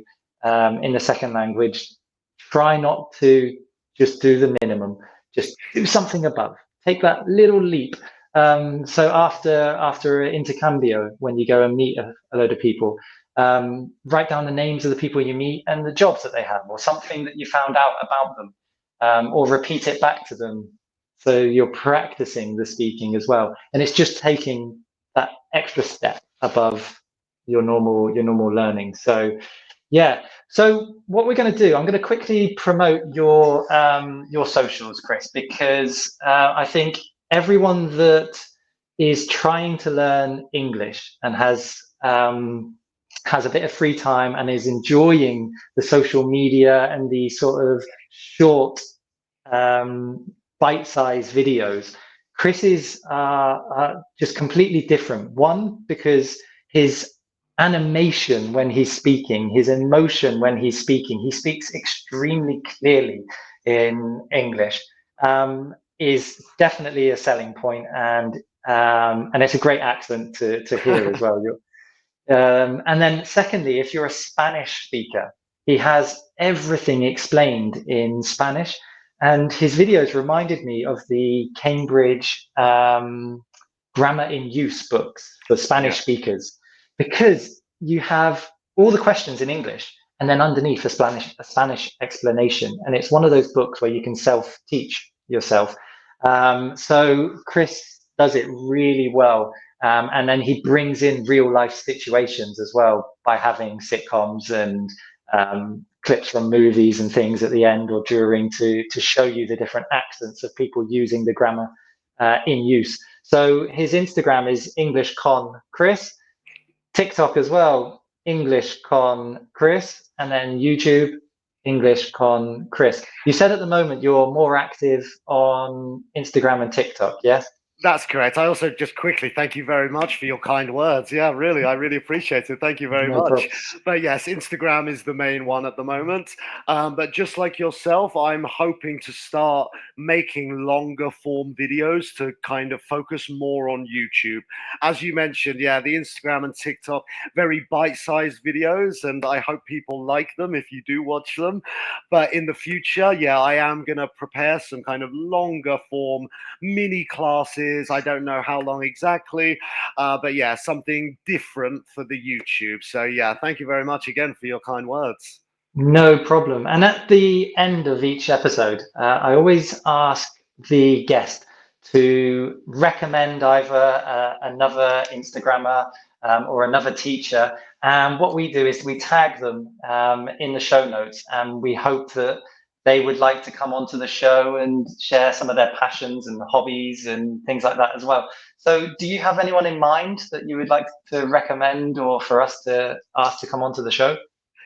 in the second language. Try not to just do the minimum, just do something above. Take that little leap. So after intercambio, when you go and meet a load of people, write down the names of the people you meet and the jobs that they have, or something that you found out about them, or repeat it back to them. So you're practicing the speaking as well, and it's just taking that extra step above your normal learning. So yeah. So what we're going to do, I'm going to quickly promote your socials, Chris, because I think everyone that is trying to learn English and has a bit of free time and is enjoying the social media and the sort of short bite-sized videos, Chris's are just completely different. One, because his animation when he's speaking, his emotion when he's speaking, he speaks extremely clearly in English, is definitely a selling point, and it's a great accent to hear as well. And then secondly, if you're a Spanish speaker, he has everything explained in Spanish, and his videos reminded me of the Cambridge Grammar in Use books for Spanish speakers, because you have all the questions in English and then underneath a Spanish explanation. And it's one of those books where you can self-teach yourself. So Chris does it really well. And then he brings in real life situations as well by having sitcoms and clips from movies and things at the end or during to show you the different accents of people using the grammar in use. So his Instagram is EnglishConChris, TikTok as well, EnglishConChris, and then YouTube, EnglishConChris. You said at the moment you're more active on Instagram and TikTok, yes? That's correct. I also just quickly thank you very much for your kind words. Yeah, really, I really appreciate it. Thank you very much. Problem. But yes, Instagram is the main one at the moment. But just like yourself, I'm hoping to start making longer form videos to kind of focus more on YouTube. As you mentioned, yeah, the Instagram and TikTok, very bite-sized videos, and I hope people like them if you do watch them. But in the future, yeah, I am going to prepare some kind of longer form mini classes. I don't know how long exactly, but yeah, something different for the YouTube. So yeah, thank you very much again for your kind words. No problem. And at the end of each episode, I always ask the guest to recommend either another Instagrammer or another teacher. And what we do is we tag them in the show notes, and we hope that they would like to come onto the show and share some of their passions and hobbies and things like that as well. So do you have anyone in mind that you would like to recommend or for us to ask to come onto the show?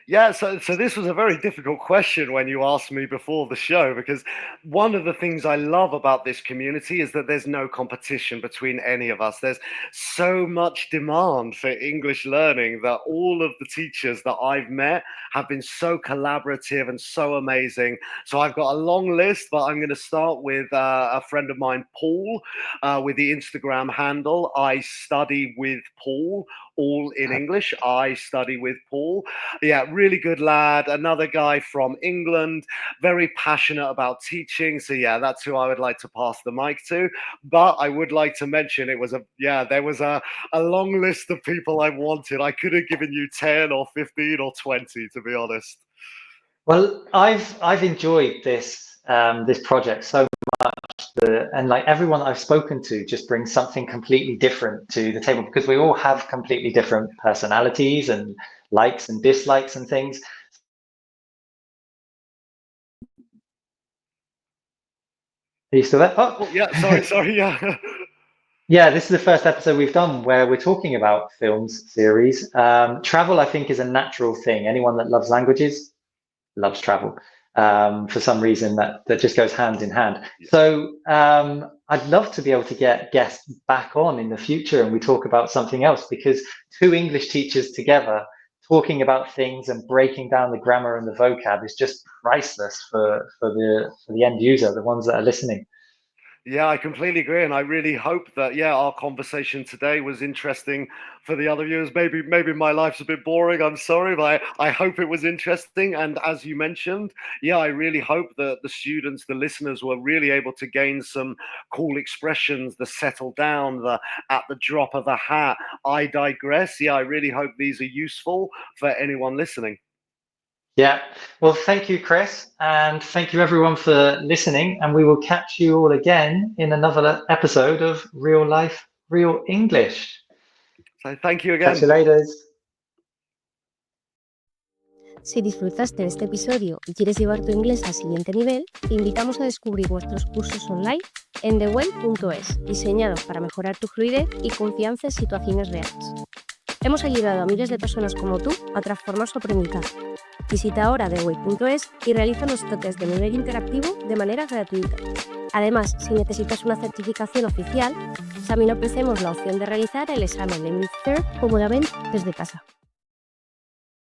Yeah, so this was a very difficult question when you asked me before the show, because one of the things I love about this community is that there's no competition between any of us. There's so much demand for English learning that all of the teachers that I've met have been so collaborative and so amazing. So I've got a long list, but I'm going to start with a friend of mine, Paul, with the Instagram handle I Study With Paul, all in English. I Study With Paul. Yeah, really good lad. Another guy from England, very passionate about teaching. So yeah, that's who I would like to pass the mic to. But I would like to mention there was a long list of people I wanted. I could have given you 10 or 15 or 20, to be honest. Well, I've enjoyed this project so much, and like everyone I've spoken to just brings something completely different to the table, because we all have completely different personalities and likes and dislikes and things. Are you still there? Oh yeah, sorry, yeah. Yeah, this is the first episode we've done where we're talking about films series. Travel, I think, is a natural thing. Anyone that loves languages loves travel. For some reason that just goes hand in hand. So I'd love to be able to get guests back on in the future and we talk about something else, because two English teachers together talking about things and breaking down the grammar and the vocab is just priceless for the end user, the ones that are listening. Yeah, I completely agree, and I really hope that our conversation today was interesting for the other viewers. Maybe my life's a bit boring. I'm sorry, but I hope it was interesting. And as you mentioned, I really hope that the students, the listeners, were really able to gain some cool expressions, the settle down, the at the drop of a hat, I digress. Yeah, I really hope these are useful for anyone listening. Yeah, well, thank you, Chris, and thank you everyone for listening, and we will catch you all again in another episode of Real Life, Real English. So thank you Catch again. you later. Si disfrutaste de este episodio y quieres llevar tu inglés al siguiente nivel, te invitamos a descubrir nuestros cursos online en theway.es, diseñados para mejorar tu fluidez y confianza en situaciones reales. Hemos ayudado a miles de personas como tú a transformar su aprendizaje. Visita ahora theway.es y realiza nuestro test de nivel interactivo de manera gratuita. Además, si necesitas una certificación oficial, también ofrecemos la opción de realizar el examen de English Third cómodamente desde casa.